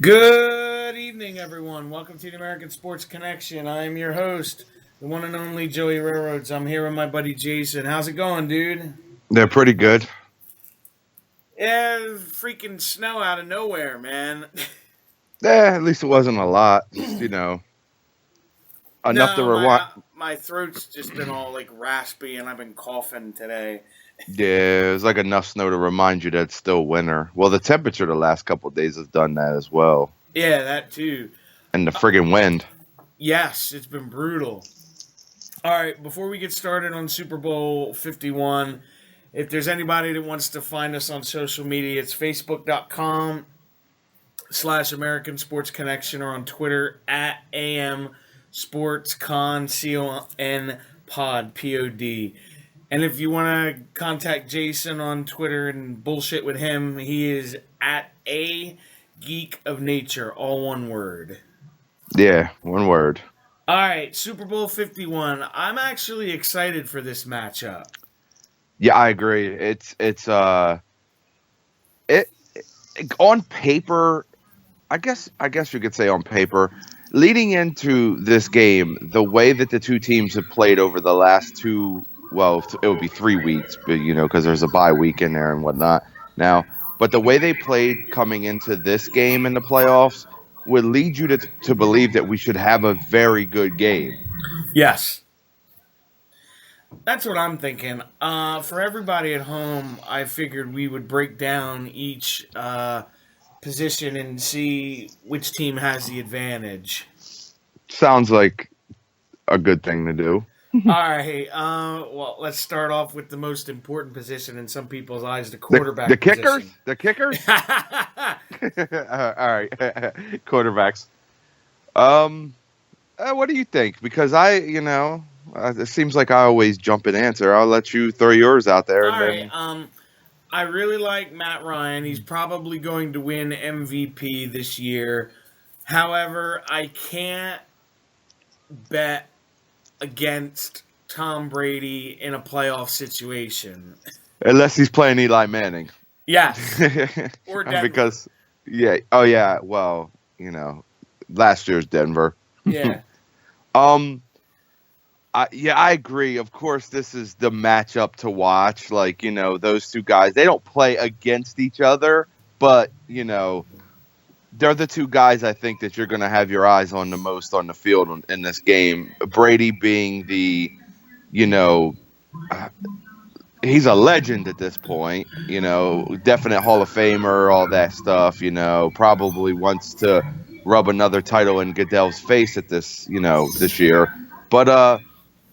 Good evening, everyone. Welcome to the American Sports Connection. I am your host, the one and only Joey Railroads. I'm here with my buddy Jason. How's it going, dude? They're pretty good. Yeah, freaking snow out of nowhere, man. At least it wasn't a lot. Just enough to No, rewind. my throat's just been all like raspy, and I've been coughing today. Yeah, it was like enough snow to remind you that it's still winter. Well, the temperature the last couple of days has done that as well, Yeah, that too. and the friggin' wind. Yes, it's been brutal. All right, before we get started on Super Bowl 51, if there's anybody that wants to find us on social media, it's facebook.com/American Sports Connection or on Twitter at AM Sports Con, CON Pod, POD. And if you want to contact Jason on Twitter and bullshit with him, he is at A Geek of Nature, all one word. Yeah, one word. All right, Super Bowl 51. I'm actually excited for this matchup. Yeah, I agree. It on paper. I guess you could say on paper, leading into this game, the way that the two teams have played over the last two, well, it would be 3 weeks, but because there's a bye week in there and whatnot. Now, but the way they played coming into this game in the playoffs would lead you to believe that we should have a very good game. Yes. That's what I'm thinking. For everybody at home, I figured we would break down each position and see which team has the advantage. Sounds like a good thing to do. All right. Well, let's start off with the most important position in some people's eyes, the The quarterback kickers, position. the kickers. All right, quarterbacks. Um, what do you think? Because it seems like I always jump and answer. I'll let you throw yours out there, All and right. then I really like Matt Ryan. He's probably going to win MVP this year. However, I can't bet against Tom Brady in a playoff situation. unless he's playing Eli Manning, Yes, or Denver. because yeah, oh yeah, well, last year's Denver. Yeah. um, yeah, I agree. Of course, this is the matchup to watch. Like those two guys, they don't play against each other, but they're the two guys I think that you're going to have your eyes on the most on the field in this game. Brady being you know, uh, he's a legend at this point, definite Hall of Famer, all that stuff, probably wants to rub another title in Goodell's face at this year. But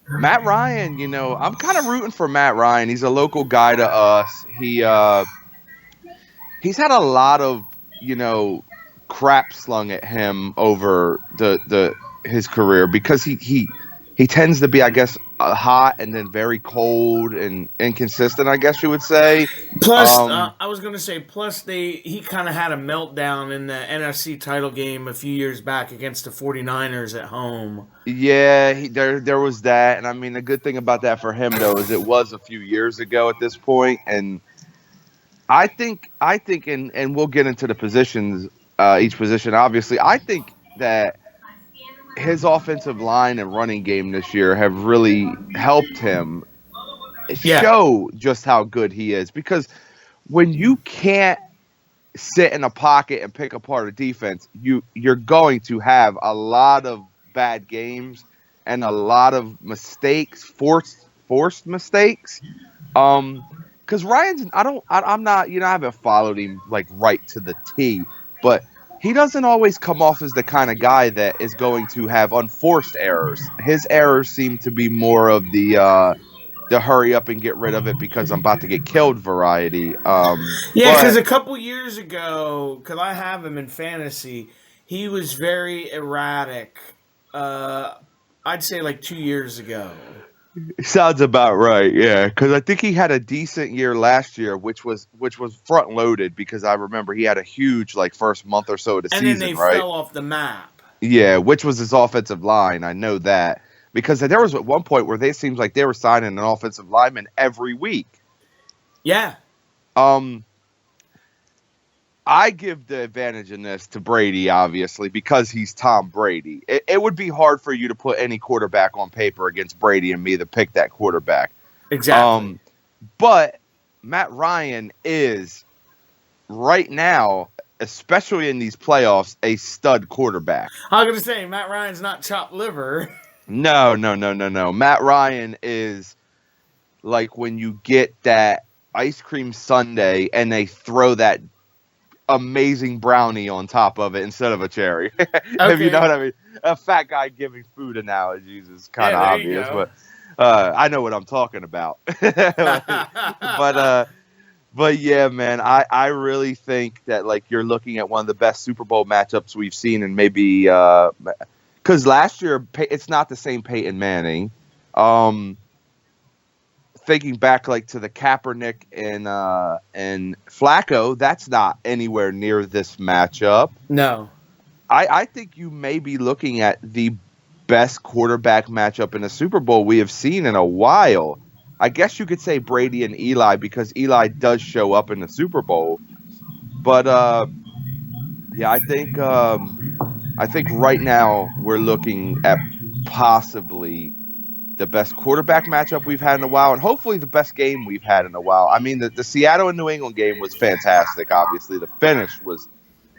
Matt Ryan, I'm kind of rooting for Matt Ryan. He's a local guy to us. He's had a lot of crap slung at him over the his career because he tends to be, I guess, hot and then very cold and inconsistent, I guess you would say. Plus, um I was going to say, plus he kind of had a meltdown in the NFC title game a few years back against the 49ers at home. yeah, there was that. And I mean, the good thing about that for him though is it was a few years ago at this point. And I think and we'll get into the positions, each position obviously. I think that his offensive line and running game this year have really helped him Yeah. show just how good he is. Because when you can't sit in a pocket and pick apart a defense, you're going to have a lot of bad games and a lot of mistakes, forced mistakes. Because Ryan's, I'm not, I haven't followed him like right to the T, but he doesn't always come off as the kind of guy that is going to have unforced errors. His errors seem to be more of the hurry up and get rid of it because I'm about to get killed variety. Yeah, because But a couple years ago, because I have him in fantasy, he was very erratic. Uh, I'd say like 2 years ago. sounds about right, yeah. Because I think he had a decent year last year, which was front loaded because I remember he had a huge like first month or so of the And then they season, right? fell off the map. Yeah, which was his offensive line. I know that because there was at one point where they seems like they were signing an offensive lineman every week. Yeah. Um, I give the advantage in this to Brady, obviously, because he's Tom Brady. It would be hard for you to put any quarterback on paper against Brady and me to pick that quarterback. Exactly. But Matt Ryan is, right now, especially in these playoffs, a stud quarterback. I was going to say, Matt Ryan's not chopped liver. No. Matt Ryan is like when you get that ice cream sundae and they throw that amazing brownie on top of it instead of a cherry. If you know what I mean. A fat guy giving food analogies is kind of obvious, but I know what I'm talking about. But yeah, man, I really think that like you're looking at one of the best Super Bowl matchups we've seen, and maybe because last year it's not the same Peyton Manning. Thinking back like to the Kaepernick and Flacco, that's not anywhere near this matchup. No. I think you may be looking at the best quarterback matchup in a Super Bowl we have seen in a while. I guess you could say Brady and Eli because Eli does show up in the Super Bowl. But yeah, I think right now we're looking at possibly the best quarterback matchup we've had in a while, and hopefully the best game we've had in a while. I mean, the Seattle and New England game was fantastic, obviously. The finish was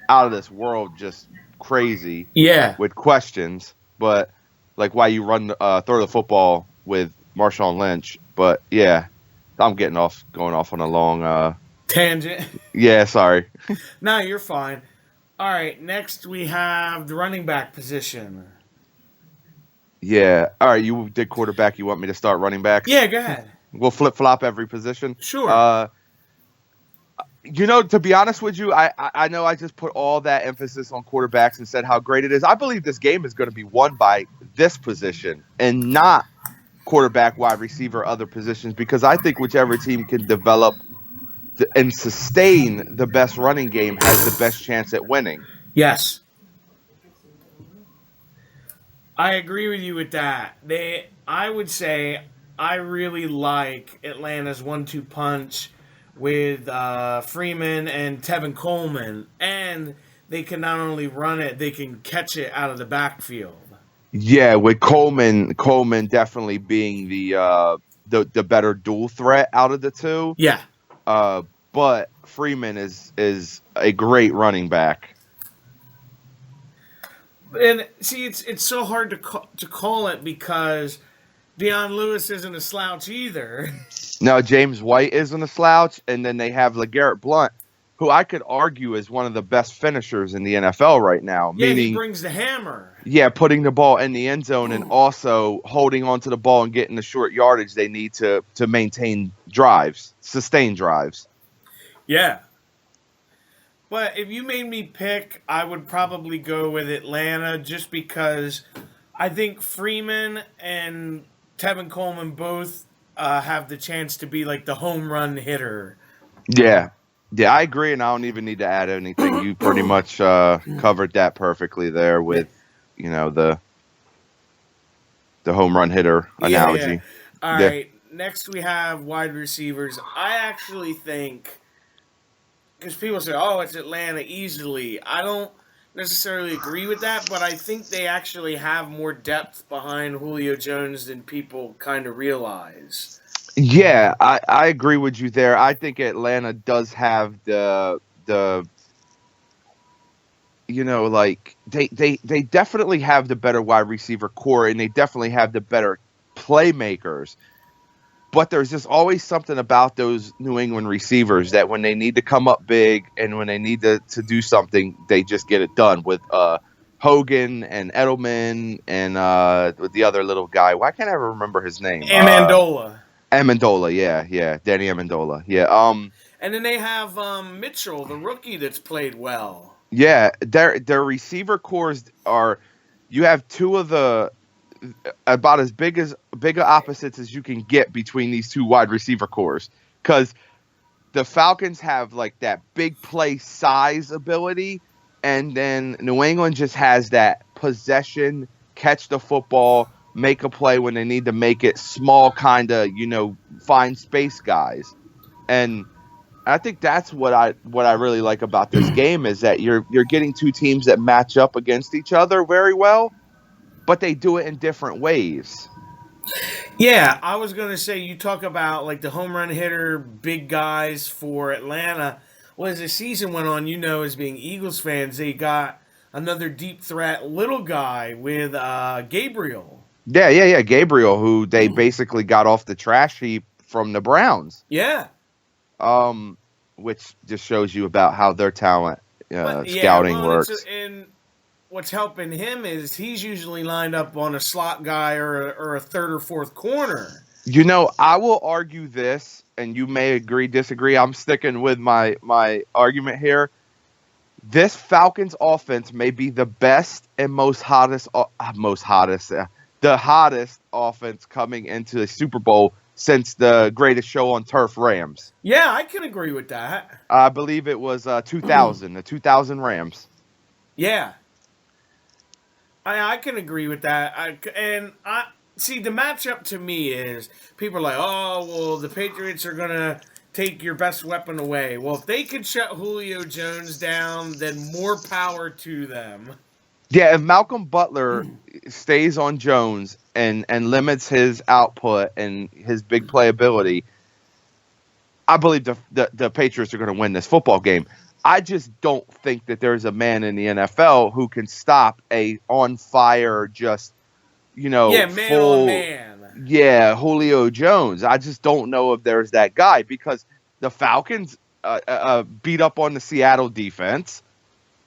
out of this world, just crazy. Yeah. With questions, but like why you throw the football with Marshawn Lynch. But yeah, I'm going off on a long tangent. Yeah, sorry. No, you're fine. All right, next we have the running back position. Yeah. All right, you did quarterback. You want me to start running back? Yeah, go ahead. We'll flip-flop every position. Sure. To be honest with you, I know I just put all that emphasis on quarterbacks and said how great it is. I believe this game is going to be won by this position and not quarterback, wide receiver, other positions, because I think whichever team can develop and sustain the best running game has the best chance at winning. Yes. I agree with you with that. I would say I really like Atlanta's 1-2 punch with Freeman and Tevin Coleman, and they can not only run it, they can catch it out of the backfield. Yeah, with Coleman definitely being the better dual threat out of the two. Yeah. But Freeman is a great running back. And see, it's so hard to call it because Deion Lewis isn't a slouch either. No, James White isn't a slouch, and then they have LeGarrette Blount, who I could argue is one of the best finishers in the NFL right now. Yeah, meaning, he brings the hammer. Yeah, putting the ball in the end zone and also holding onto the ball and getting the short yardage they need to maintain drives, sustain drives. Yeah. But if you made me pick, I would probably go with Atlanta just because I think Freeman and Tevin Coleman both have the chance to be like the home run hitter. Yeah. Yeah, I agree, and I don't even need to add anything. You pretty much covered that perfectly there with, the home run hitter analogy. Yeah. All right. Next we have wide receivers. I actually think, because people say, oh, it's Atlanta easily. I don't necessarily agree with that, but I think they actually have more depth behind Julio Jones than people kind of realize. Yeah, I agree with you there. I think Atlanta does have the they definitely have the better wide receiver core, and they definitely have the better playmakers. But there's just always something about those New England receivers that when they need to come up big and when they need to do something, they just get it done with Hogan and Edelman and with the other little guy. Why can't I ever remember his name? Amendola. Amendola, yeah. Danny Amendola, yeah. And then they have Mitchell, the rookie that's played well. Yeah, their receiver cores are – you have two of the – about as bigger opposites as you can get between these two wide receiver cores, because the Falcons have like that big play size ability, and then New England just has that possession, catch the football, make a play when they need to make it, small kind of find space guys. And I think that's what I really like about this game is that you're getting two teams that match up against each other very well, but they do it in different ways. Yeah, I was gonna say you talk about like the home run hitter, big guys for Atlanta. Well, as the season went on, as being Eagles fans, they got another deep threat, little guy with Gabriel. Yeah. Gabriel, who they basically got off the trash heap from the Browns. Yeah, Um, which just shows you about how their talent but yeah, scouting well, works. and what's helping him is he's usually lined up on a slot guy or a third or fourth corner. I will argue this, and you may agree, disagree. I'm sticking with my argument here. This Falcons offense may be the best and the hottest offense coming into the Super Bowl since the Greatest Show on Turf Rams. Yeah, I can agree with that. I believe it was 2000, the 2000 Rams. Yeah, I can agree with that. I see the matchup to me is people are like, oh well, the Patriots are gonna take your best weapon away. Well, if they could shut Julio Jones down, then more power to them. Yeah, if Malcolm Butler stays on Jones and limits his output and his big playability, I believe the Patriots are going to win this football game. I just don't think that there's a man in the NFL who can stop a on fire, just Man full on man. Julio Jones. I just don't know if there's that guy because the Falcons beat up on the Seattle defense.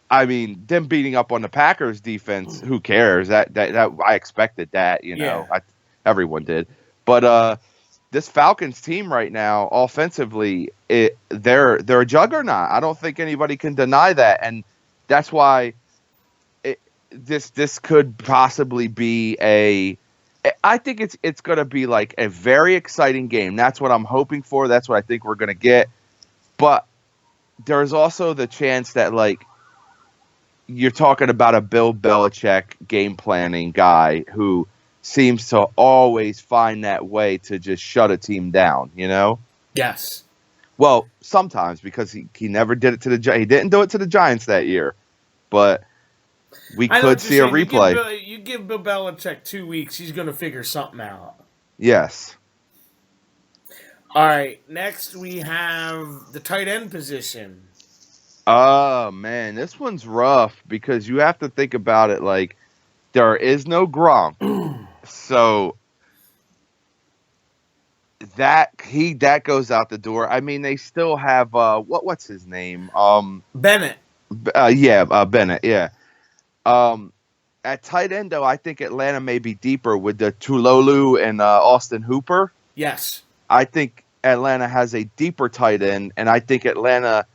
I mean, them beating up on the Packers defense, who cares? That I expected that, everyone did. But this Falcons team right now, offensively, they're a juggernaut. I don't think anybody can deny that, and that's why this could possibly be I think it's going to be like a very exciting game. That's what I'm hoping for. That's what I think we're going to get. But there's also the chance that you're talking about a Bill Belichick game planning guy who seems to always find that way to just shut a team down, Yes. Well, sometimes because he never did it to he didn't do it to the Giants that year, but we could see a replay. You give Bill Belichick 2 weeks, he's going to figure something out. Yes. All right, next we have the tight end position. Oh, man, this one's rough because you have to think about it there is no Gronk. So that goes out the door. I mean, they still have what's his name? Bennett. Bennett, yeah. At tight end though, I think Atlanta may be deeper with the Tulolu and Austin Hooper. Yes. I think Atlanta has a deeper tight end, and I think Atlanta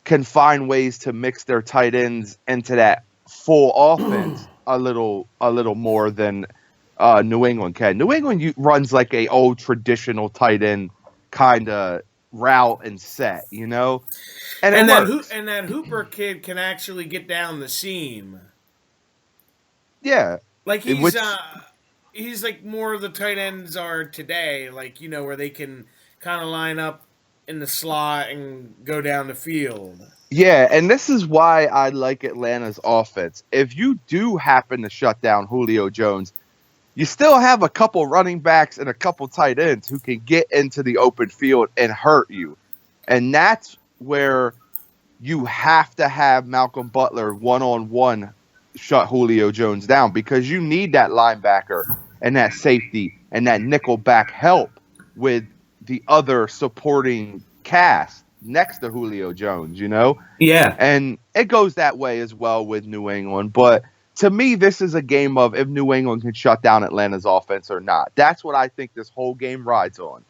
can find ways to mix their tight ends into that full offense a little more than New England can. New England runs like a old traditional tight end kind of route and set, and that Hooper kid can actually get down the seam. Yeah, like he's like more of the tight ends are today, where they can kind of line up in the slot and go down the field. Yeah, and this is why I like Atlanta's offense. If you do happen to shut down Julio Jones, you still have a couple running backs and a couple tight ends who can get into the open field and hurt you. And that's where you have to have Malcolm Butler one-on-one shut Julio Jones down because you need that linebacker and that safety and that nickel back help with the other supporting cast next to Julio Jones, Yeah. And it goes that way as well with New England. But to me, this is a game of if New England can shut down Atlanta's offense or not. That's what I think this whole game rides on.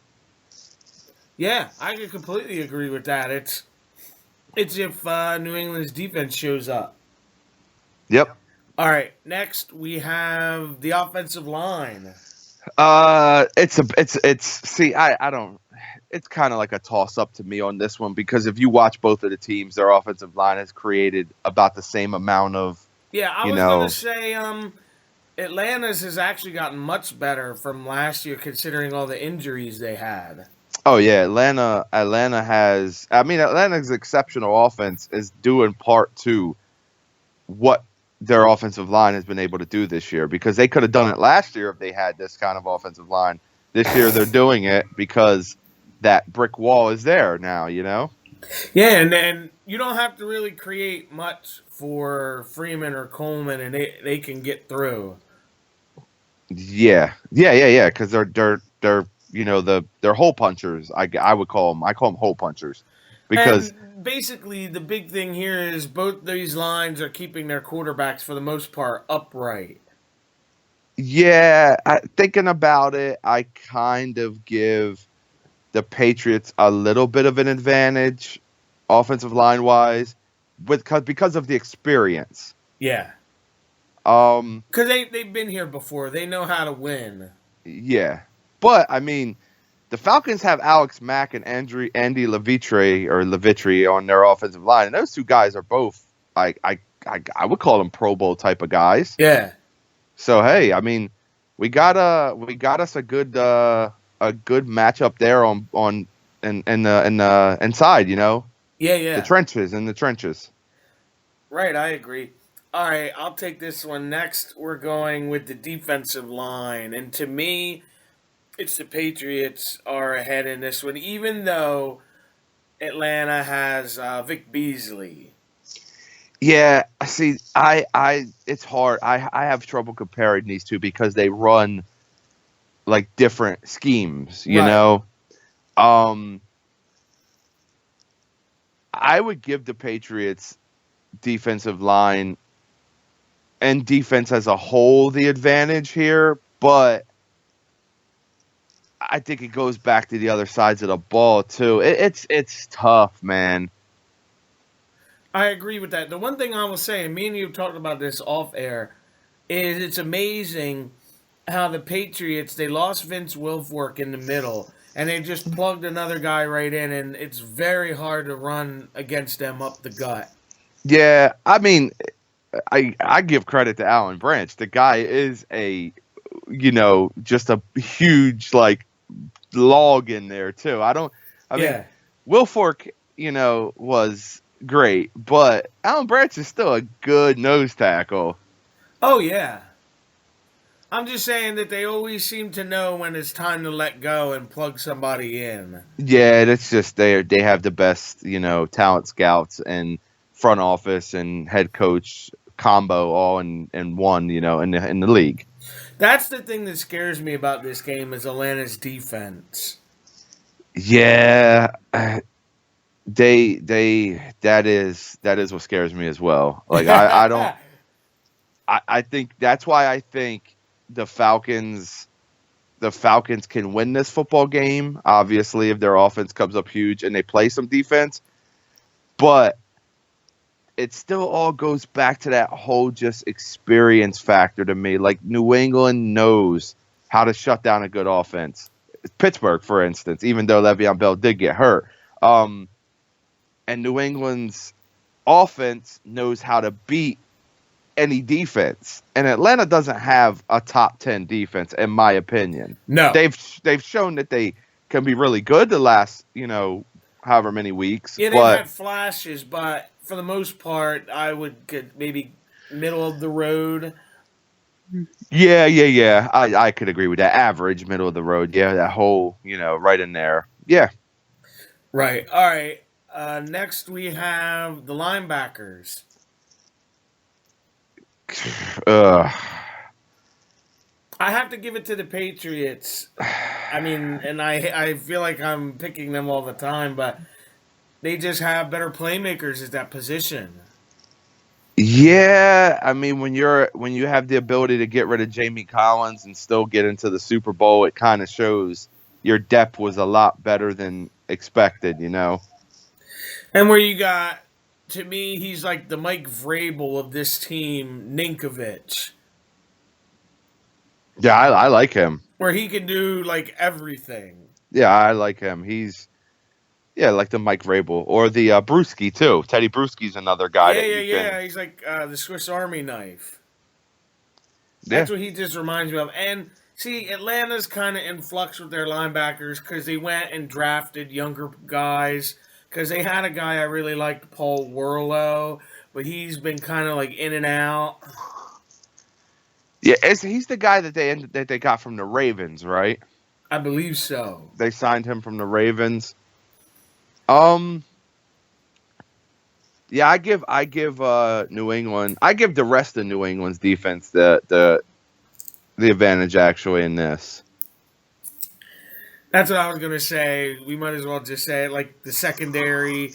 Yeah, I can completely agree with that. It's if New England's defense shows up. Yep. All right, next we have the offensive line. I don't. It's kind of like a toss-up to me on this one because if you watch both of the teams, their offensive line has created about the same amount of. Yeah, I was going to say Atlanta's has actually gotten much better from last year considering all the injuries they had. Oh yeah, Atlanta has. I mean, Atlanta's exceptional offense is due in part to what their offensive line has been able to do this year, because they could have done it last year if they had this kind of offensive line. This year they're doing it because that brick wall is there now. Yeah, and then you don't have to really create much for Freeman or Coleman, and they can get through. Yeah. Because they're they're hole punchers. I would call them. I call them hole punchers because And basically, the big thing here is both these lines are keeping their quarterbacks for the most part upright. yeah, thinking about it, I kind of give the Patriots a little bit of an advantage, offensive line wise, because of the experience. Yeah. Um, Because they've been here before. They know how to win. yeah, but I mean, the Falcons have Alex Mack and Andy Levitre on their offensive line, and those two guys are both I would call them Pro Bowl type of guys. Yeah. So hey, I mean, we got us a good matchup there on in the inside, Yeah, yeah. in the trenches. Right, I agree. All right, I'll take this one next. We're going with the defensive line. And to me, it's the Patriots are ahead in this one, even though Atlanta has Vic Beasley. Yeah, see, it's hard. I have trouble comparing these two because they run like different schemes, Right. I would give the Patriots defensive line and defense as a whole the advantage here, but I think it goes back to the other sides of the ball too. It's tough, man. I agree with that. The one thing I will say, and me and you talked about this off air, is it's amazing how the Patriots, they lost Vince Wilfork in the middle, and they just plugged another guy right in, and it's very hard to run against them up the gut. Yeah, I mean, I give credit to Alan Branch. The guy is just a huge like log in there too. I mean, Yeah. Wilfork, was great, but Alan Branch is still a good nose tackle. Oh, yeah. I'm just saying that they always seem to know when it's time to let go and plug somebody in. Yeah, that's just they have the best, talent scouts and front office and head coach combo all in one, in the league. That's the thing that scares me about this game is Atlanta's defense. Yeah, that is what scares me as well. Like I don't I think that's why I think the Falcons can win this football game, obviously, if their offense comes up huge and they play some defense. But it still all goes back to that whole just experience factor to me. Like, New England knows how to shut down a good offense. Pittsburgh, for instance, even though Le'Veon Bell did get hurt. And New England's offense knows how to beat any defense. And Atlanta doesn't have a top 10 defense, in my opinion. No. They've shown that they can be really good the last, however many weeks. Yeah, they've but had flashes, but for the most part, I would get maybe middle of the road. yeah. I could agree with that. Average, middle of the road. Yeah, that whole, right in there. Yeah. Right. All right. Next, we have the linebackers. Ugh. I have to give it to the Patriots. I mean, and I feel like I'm picking them all the time, but they just have better playmakers at that position. Yeah, I mean, when you have the ability to get rid of Jamie Collins and still get into the Super Bowl, it kind of shows your depth was a lot better than expected, And where you got, to me, he's like the Mike Vrabel of this team, Ninkovich, Yeah, I like him. where he can do like everything. Yeah, I like him. Like the Mike Vrabel or the Bruschi too. Teddy Bruschi's another guy Yeah, that yeah, you can. yeah. He's like the Swiss Army knife. Yeah, That's what he just reminds me of. And See, Atlanta's kind of in flux with their linebackers because they went and drafted younger guys. Because they had a guy I really liked, Paul Warlow, but he's been kind of like in and out. Yeah, he's the guy that they got from the Ravens, right? I believe so. They signed him from the Ravens. Um, yeah, I give New England. I give the rest of New England's defense the advantage actually in this. That's what I was gonna say. We might as well just say it. Like the secondary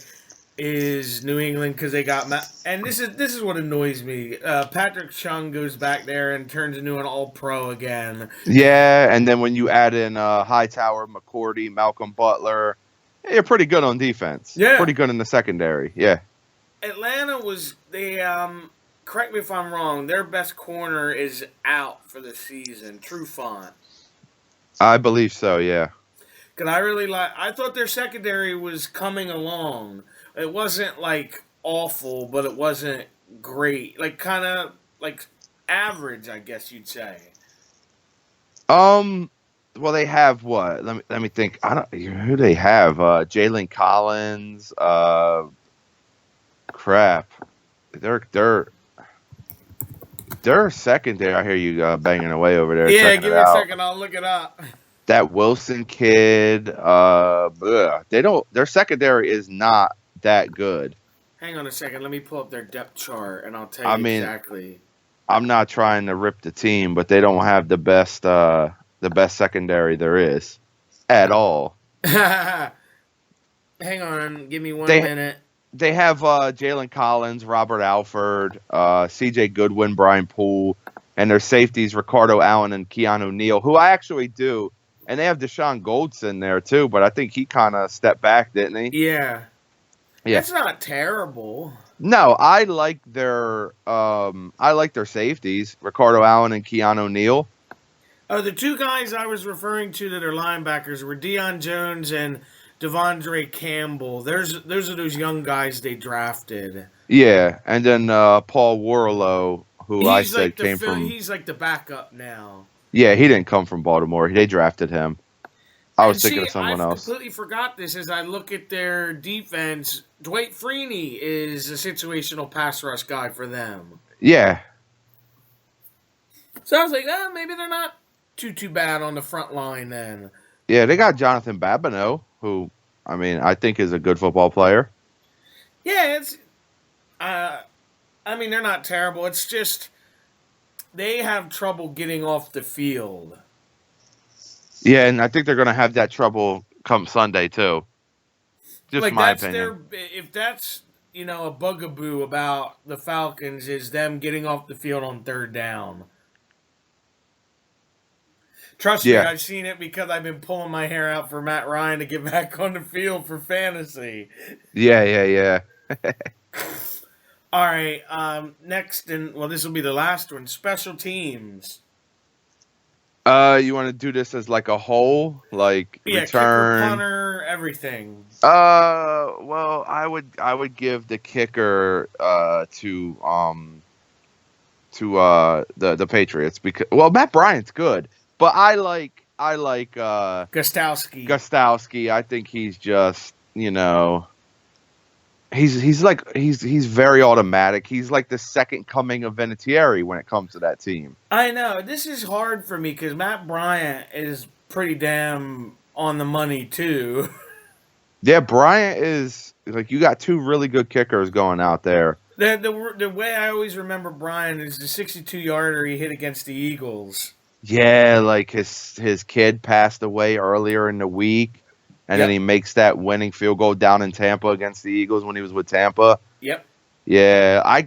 is New England because they got and this is what annoys me. Patrick Chung goes back there and turns into an All Pro again. Yeah, and then when you add in Hightower, McCourty, Malcolm Butler, you're pretty good on defense. Yeah, Pretty good in the secondary. Yeah. Atlanta was they. Correct me if I'm wrong. Their best corner is out for the season. Trufant. I believe so, yeah. Cause I thought their secondary was coming along. It wasn't like awful, but it wasn't great. Like kind of like average, I guess you'd say. Well, they have what? Let me think. I don't who they have. Jalen Collins. Crap. They're secondary. I hear you banging away over there. Yeah, checking give it me a out. second. I'll look it up. That Wilson kid. They don't. Their secondary is not that good. Hang on a second. Let me pull up their depth chart, and I'll tell you I mean, exactly. I'm not trying to rip the team, but they don't have the best secondary there is at all. Hang on. Give me one They minute. they have Jalen Collins, Robert Alford, C.J. Goodwin, Brian Poole, and their safeties Ricardo Allen and Keanu Neal, who I actually do. And they have Deshaun Goldson there too, but I think he kind of stepped back, didn't he? Yeah. Yeah. That's not terrible. No, I like their safeties, Ricardo Allen and Keanu Neal. Oh, the two guys I was referring to that are linebackers were Deion Jones and Devondre Campbell. Those are those young guys they drafted. Yeah, and then Paul Warlow, who I said came from. He's like the backup now. Yeah, he didn't come from Baltimore. They drafted him. I was thinking of someone I else. completely forgot this as I look at their defense. Dwight Freeney is a situational pass rush guy for them. Yeah. So I was like, maybe they're not too bad on the front line then. Yeah, they got Jonathan Babineau, who, I mean, I think is a good football player. Yeah, it's. I mean, they're not terrible. It's just they have trouble getting off the field. Yeah, and I think they're going to have that trouble come Sunday too. Just like my that's opinion. if that's a bugaboo about the Falcons is them getting off the field on third down. Trust me, I've seen it because I've been pulling my hair out for Matt Ryan to get back on the field for fantasy. Yeah. All right, next, and this will be the last one, special teams. You want to do this as like a whole, like return, kicker, punter, everything. Well, I would give the kicker to the Patriots because Matt Bryant's good, but I like Gostowski. Gostowski. I think he's just he's very automatic. He's like the second coming of Vinatieri when it comes to that team. I know. This is hard for me because Matt Bryant is pretty damn on the money too. Yeah, Bryant is like you got two really good kickers going out there. The way I always remember Bryant is the 62-yarder he hit against the Eagles. Yeah, like his kid passed away earlier in the week. And then he makes that winning field goal down in Tampa against the Eagles when he was with Tampa. Yep. Yeah, I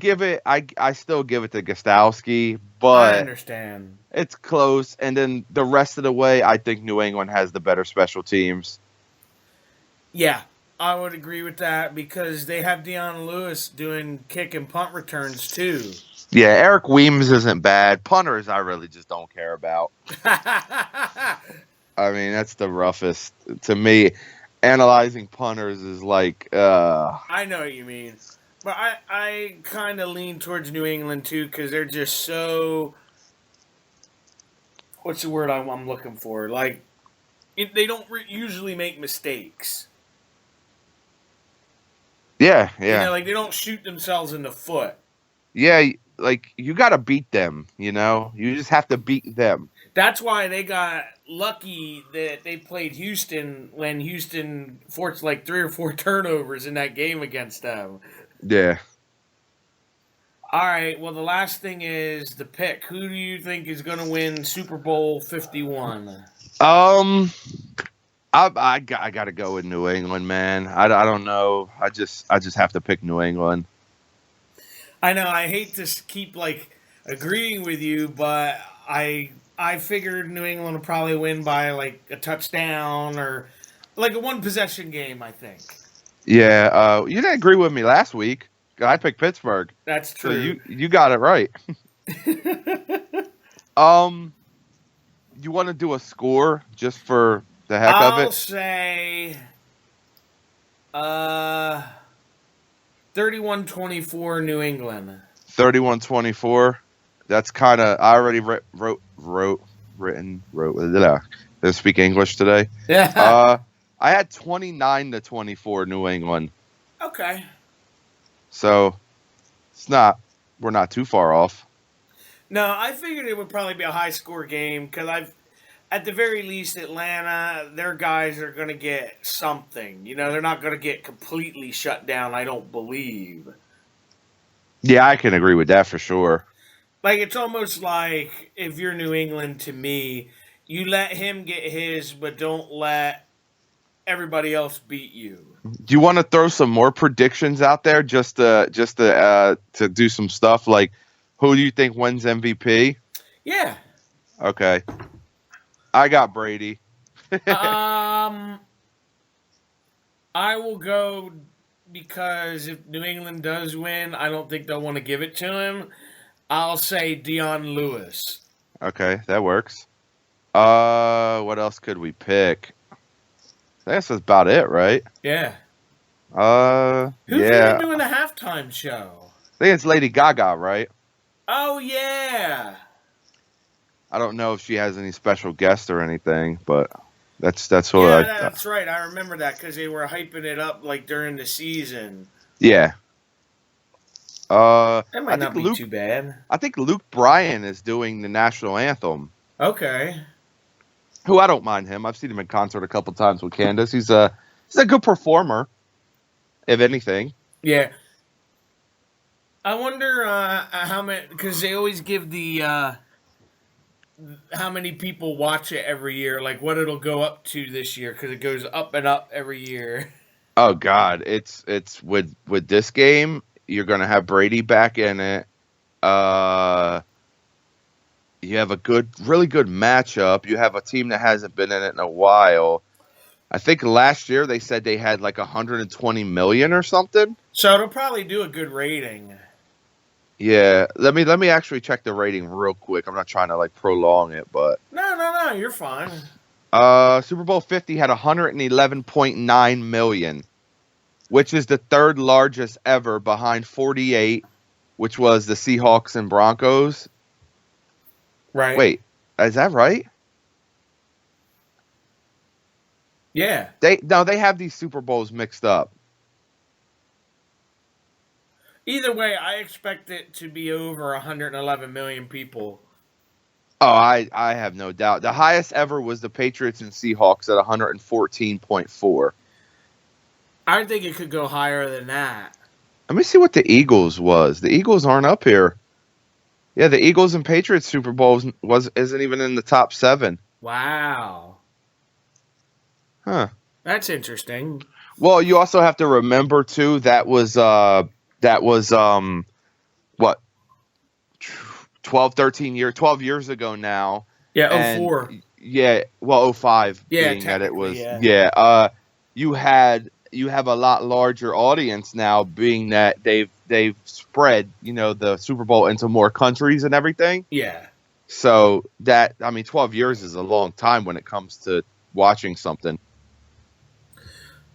still give it to Gostowski, but I understand. It's close. And then the rest of the way, I think New England has the better special teams. Yeah, I would agree with that because they have Deion Lewis doing kick and punt returns too. Yeah, Eric Weems isn't bad. Punters, I really just don't care about. I mean, that's the roughest. To me, analyzing punters is like... I know what you mean. But I kind of lean towards New England, too, because they're just so what's the word I'm looking for? Like, they don't usually make mistakes. Yeah, You know, yeah. like they don't shoot themselves in the foot. Yeah, like you got to beat them, You just have to beat them. That's why they got lucky that they played Houston when Houston forced like 3 or 4 turnovers in that game against them. Yeah. All right. Well, the last thing is the pick. Who do you think is going to win Super Bowl 51? Um I got to go with New England, man. I don't know. I just have to pick New England. I know I hate to keep like agreeing with you, but I figured New England would probably win by like a touchdown or like a one possession game. I think Yeah, you didn't agree with me last week. I picked Pittsburgh. that's So true. you got it right. Um you want to do a score just for the heck of I'll it? say uh 31-24 New England. 31-24. That's kind of I already wrote. They speak English today. Yeah. I had 29-24 New England. Okay. So we're not too far off. No, I figured it would probably be a high score game because at the very least, Atlanta, their guys are going to get something. You know, they're not going to get completely shut down, I don't believe. Yeah, I can agree with that for sure. Like, it's almost like if you're New England to me, you let him get his, but don't let everybody else beat you. Do you want to throw some more predictions out there to do some stuff like who do you think wins MVP? Yeah. Okay. I got Brady. I will go because if New England does win, I don't think they'll want to give it to him. I'll say Dion Lewis. Okay, that works. What else could we pick? I guess that's about it, right? Yeah. Who's even Yeah. doing the halftime show? I think it's Lady Gaga, right? Oh yeah. I don't know if she has any special guests or anything, but that's Yeah, what I that's right. I remember that because they were hyping it up like during the season. yeah. That might not be too bad. I think Luke Bryan is doing the national anthem. Okay. Who I don't mind him. I've seen him in concert a couple times with Candace. He's a good performer, if anything. Yeah. I wonder how many because they always give the how many people watch it every year, like what it'll go up to this year because it goes up and up every year. Oh God, it's with this game. You're gonna have Brady back in it. You have a really good matchup. You have a team that hasn't been in it in a while. I think last year they said they had like 120 million or something. So it'll probably do a good rating. Yeah, let me actually check the rating real quick. I'm not trying to like prolong it, but No, you're fine. Super Bowl 50 had 111.9 million, which is the third largest ever behind 48, which was the Seahawks and Broncos. Right. Wait, is that right? Yeah. They have these Super Bowls mixed up. Either way, I expect it to be over 111 million people. Oh, I have no doubt. The highest ever was the Patriots and Seahawks at 114.4. I think it could go higher than that. Let me see what the Eagles was. The Eagles aren't up here. Yeah, the Eagles and Patriots Super Bowl isn't even in the top 7. Wow. Huh. That's interesting. Well, you also have to remember too that was what 12 years ago now. Yeah, And 04. yeah, well 05 Yeah, being that it was yeah. you have a lot larger audience now being that they've spread, the Super Bowl into more countries and everything. Yeah. So 12 years is a long time when it comes to watching something.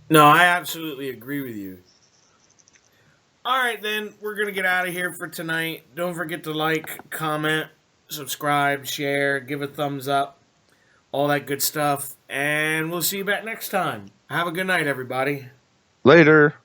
No, I absolutely agree with you. All right, then we're gonna get out of here for tonight. Don't forget to like, comment, subscribe, share, give a thumbs up, all that good stuff. And we'll see you back next time. Have a good night, everybody. Later.